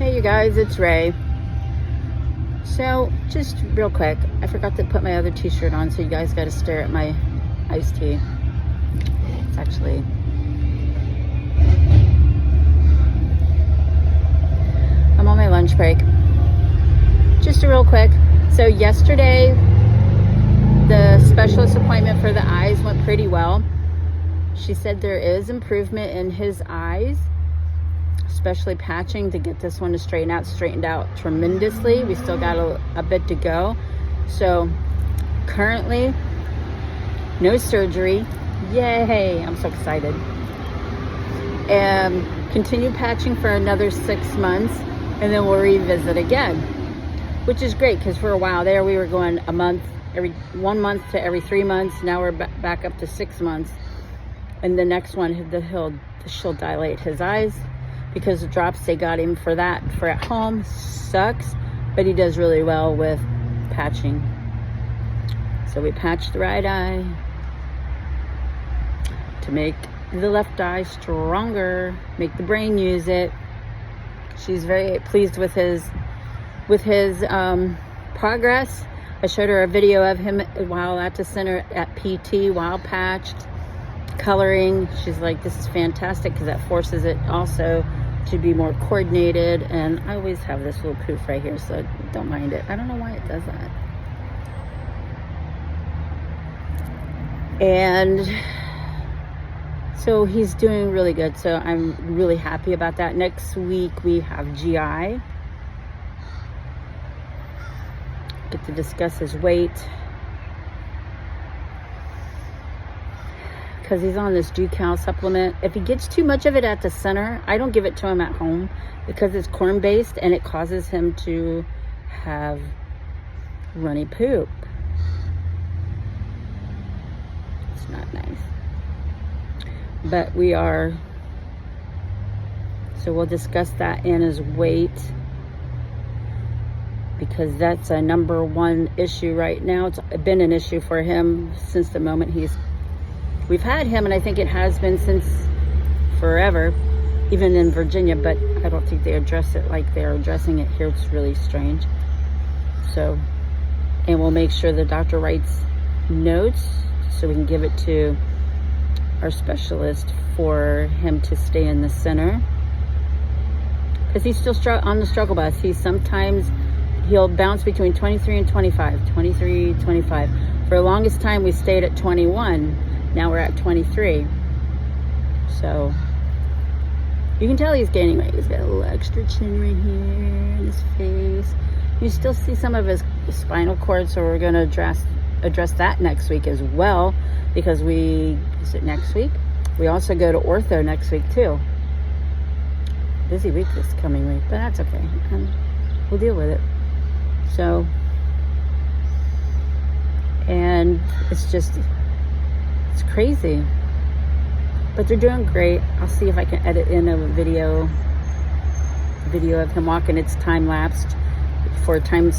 Hey you guys, it's Ray. So just real quick, I forgot to put my other t-shirt on, so you guys got to stare at my iced tea. It's actually I'm on my lunch break. Just a real quick. So yesterday the specialist appointment for the eyes went pretty well. She said there is improvement in his eyes, especially patching to get this one to straightened out tremendously. We still got a bit to go. So currently no surgery. Yay, I'm so excited. And continue patching for another 6 months, and then we'll revisit again, which is great because for a while there we were going a month, every 1 month to every 3 months. Now we're back up to 6 months, and the next one she'll dilate his eyes, because the drops they got him for that for at home sucks, but he does really well with patching. So we patched the right eye to make the left eye stronger, make the brain use it. She's very pleased with his progress. I showed her a video of him while at the center at PT, while patched, coloring. She's like, this is fantastic, because that forces it also to be more coordinated. And I always have this little poof right here, so don't mind it. I don't know why it does that. And so he's doing really good, so I'm really happy about that. Next week we have GI. Get to discuss his weight, because he's on this GCal supplement. If he gets too much of it at the center, I don't give it to him at home, because it's corn based and it causes him to have runny poop. It's not nice. But so we'll discuss that, and his weight, because that's a number one issue right now. It's been an issue for him since the moment we've had him, and I think it has been since forever, even in Virginia, but I don't think they address it like they're addressing it here. It's really strange. So, and we'll make sure the doctor writes notes so we can give it to our specialist for him to stay in the center, because he's still on the struggle bus. He'll bounce between 23 and 25, 23, 25. For the longest time we stayed at 21. Now we're at 23. So you can tell he's gaining weight. He's got a little extra chin right here in his face. You still see some of his spinal cord, so we're going to address that next week as well, because is it next week? We also go to ortho next week too. Busy week this coming week, but that's okay. We'll deal with it. So, and it's crazy, but they're doing great. I'll see if I can edit in a video of him walking. It's time lapsed for time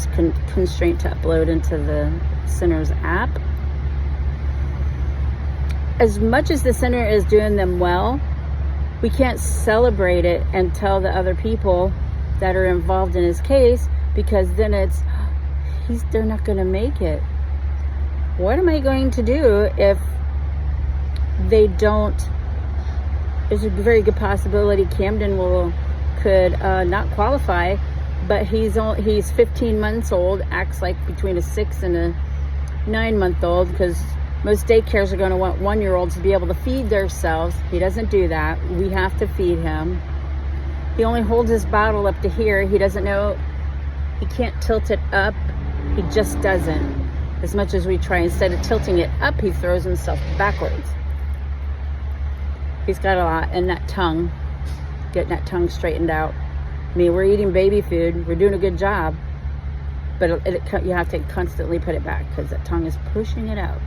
constraint to upload into the center's app. As much as the center is doing them well, we can't celebrate it and tell the other people that are involved in his case, because then they're not going to make it. What am I going to do if they don't? There's a very good possibility Camden could not qualify, but he's 15 months old, acts like between a 6 and a 9-month-old, because most daycares are going to want 1-year-olds to be able to feed themselves. He doesn't do that. We have to feed him. He only holds his bottle up to here. He doesn't know, he can't tilt it up. He just doesn't. As much as we try, instead of tilting it up, he throws himself backwards. He's got a lot in that tongue, getting that tongue straightened out. I mean, we're eating baby food. We're doing a good job, but you have to constantly put it back, because that tongue is pushing it out.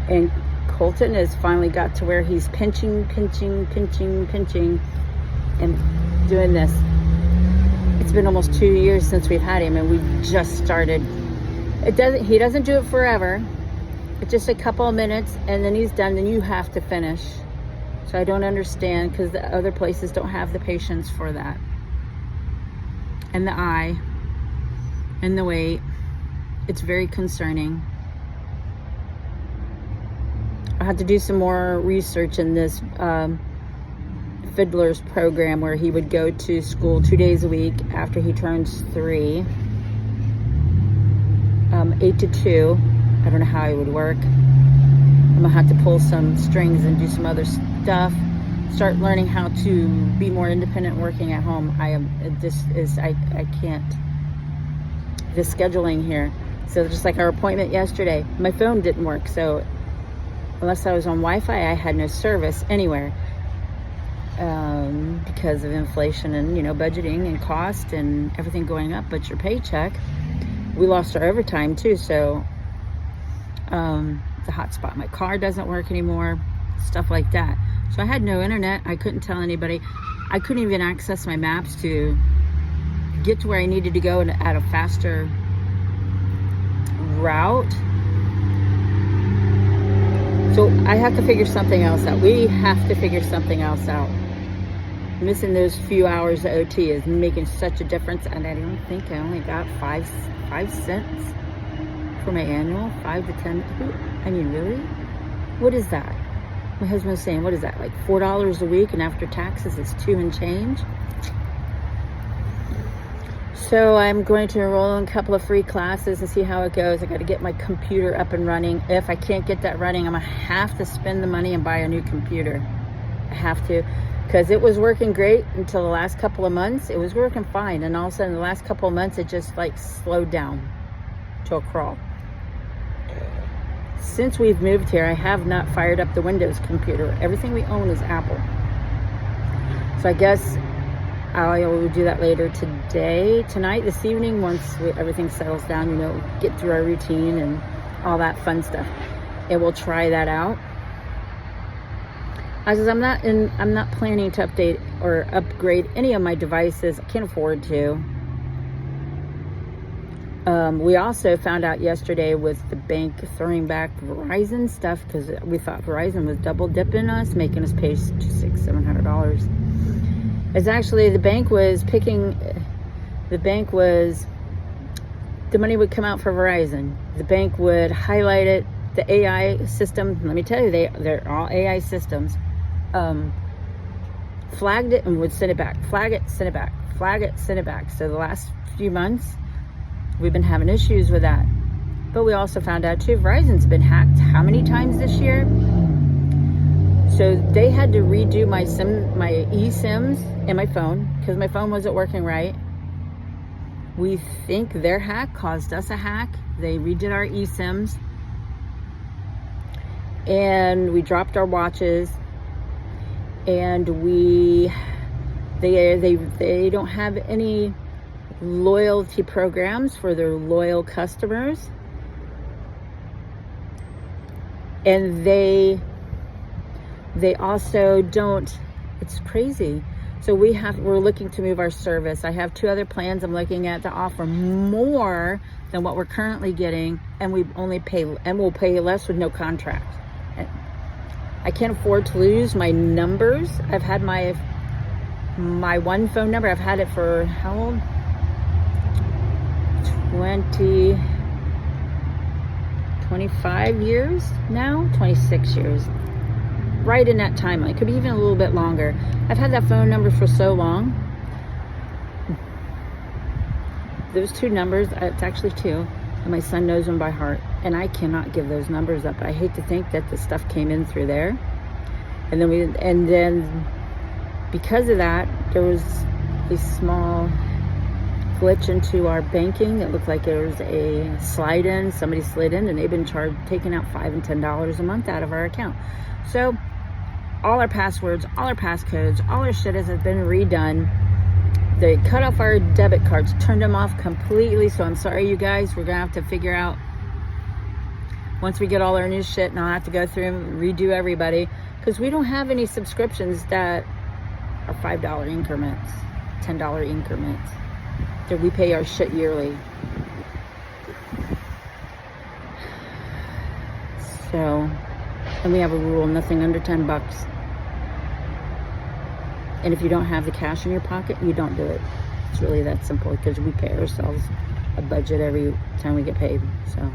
And Colton has finally got to where he's pinching, and doing this. It's been almost 2 years since we've had him, and we just started. He doesn't do it forever. It's just a couple of minutes, and then he's done. Then you have to finish. So I don't understand, because the other places don't have the patience for that. And the eye and the wait. It's very concerning. I had to do some more research in this Fiddler's program, where he would go to school 2 days a week after he turns 3, 8 to 2. I don't know how it would work. I'm gonna have to pull some strings and do some other stuff, start learning how to be more independent working at home. I can't, the scheduling here. So just like our appointment yesterday, my phone didn't work, so unless I was on Wi-Fi, I had no service anywhere, because of inflation and, you know, budgeting and cost and everything going up. But your paycheck, we lost our overtime too, so the hotspot in my car doesn't work anymore, stuff like that. So I had no internet. I couldn't tell anybody. I couldn't even access my maps to get to where I needed to go at a faster route. So I have to figure something else out. We have to figure something else out. Missing those few hours of OT is making such a difference, and I don't think I only got 5 cents for my annual. 5 to 10. I mean, really? What is that? My husband was saying, what is that, like $4 a week, and after taxes it's 2 and change? So I'm going to enroll in a couple of free classes and see how it goes. I got to get my computer up and running. If I can't get that running, I'm gonna have to spend the money and buy a new computer. I have to, because it was working great until the last couple of months. It was working fine, and all of a sudden the last couple of months it just like slowed down to a crawl. Since we've moved here, I have not fired up the Windows computer. Everything we own is Apple. So I guess I will do that later tonight, this evening, once everything settles down, you know, get through our routine and all that fun stuff. And we'll try that out. I'm not planning to update or upgrade any of my devices. I can't afford to. We also found out yesterday with the bank throwing back Verizon stuff, because we thought Verizon was double dipping us, making us pay $600-700. It's actually the bank was, the money would come out for Verizon. The bank would highlight it, the AI system, let me tell you, they're all AI systems, flagged it and would send it back, flag it, send it back, flag it, send it back. So the last few months, we've been having issues with that. But we also found out too, Verizon's been hacked how many times this year? So they had to redo my eSIMs in my phone, because my phone wasn't working right. We think their hack caused us a hack. They redid our eSIMs, and we dropped our watches, and they don't have any loyalty programs for their loyal customers, and they also don't. It's crazy. So we're looking to move our service. I have 2 other plans I'm looking at to offer more than what we're currently getting, and we'll pay less with no contract. I can't afford to lose my numbers. I've had my one phone number. I've had it for how old? 25 years now, 26 years. Right in that timeline. Could be even a little bit longer. I've had that phone number for so long. Those 2 numbers, it's actually 2, and my son knows them by heart, and I cannot give those numbers up. I hate to think that the stuff came in through there, and then because of that, there was a small glitch into our banking. It looked like there was a slide in. Somebody slid in, and they've been taking out $5 and $10 a month out of our account. So all our passwords, all our passcodes, all our shit has been redone. They cut off our debit cards, turned them off completely. So I'm sorry, you guys. We're gonna have to figure out, once we get all our new shit, and I'll have to go through and redo everybody, because we don't have any subscriptions that are $5 increments, $10 increments. That we pay our shit yearly. So, and we have a rule, nothing under $10. And if you don't have the cash in your pocket, you don't do it. It's really that simple, because we pay ourselves a budget every time we get paid. So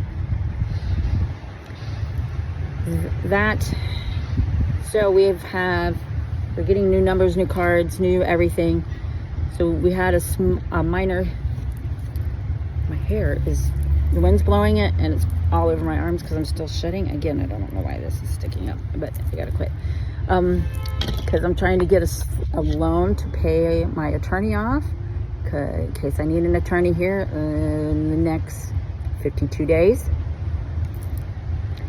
we're getting new numbers, new cards, new everything. So we had a minor, my hair is, the wind's blowing it and it's all over my arms because I'm still shedding. Again, I don't know why this is sticking up, but I gotta quit. Because I'm trying to get a loan to pay my attorney off, in case I need an attorney here in the next 52 days.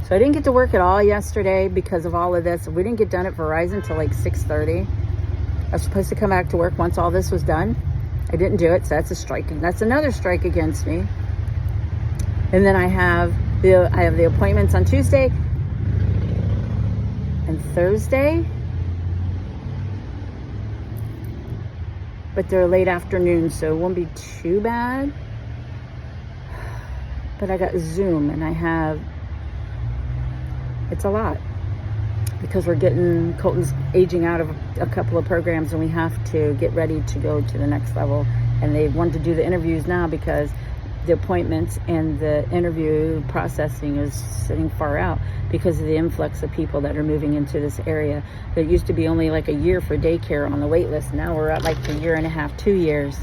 So I didn't get to work at all yesterday because of all of this. We didn't get done at Verizon until like 6:30. I was supposed to come back to work once all this was done. I didn't do it, so that's a strike. That's another strike against me. And then I have the appointments on Tuesday and Thursday, but they're late afternoon, so it won't be too bad. But I got Zoom, and it's a lot because Colton's aging out of a couple of programs, and we have to get ready to go to the next level. And they want to do the interviews now because the appointments and the interview processing is sitting far out because of the influx of people that are moving into this area. There used to be only like a year for daycare on the wait list. Now we're at like a year and a half, 2 years.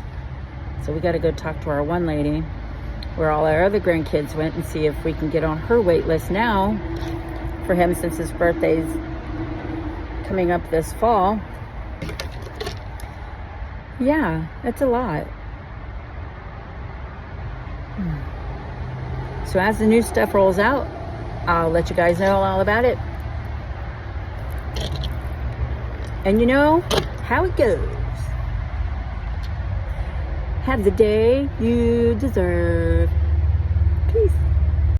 So we got to go talk to our one lady where all our other grandkids went and see if we can get on her wait list now for him, since his birthday's coming up this fall. Yeah, that's a lot. So as the new stuff rolls out, I'll let you guys know all about it. And you know how it goes. Have the day you deserve. Peace.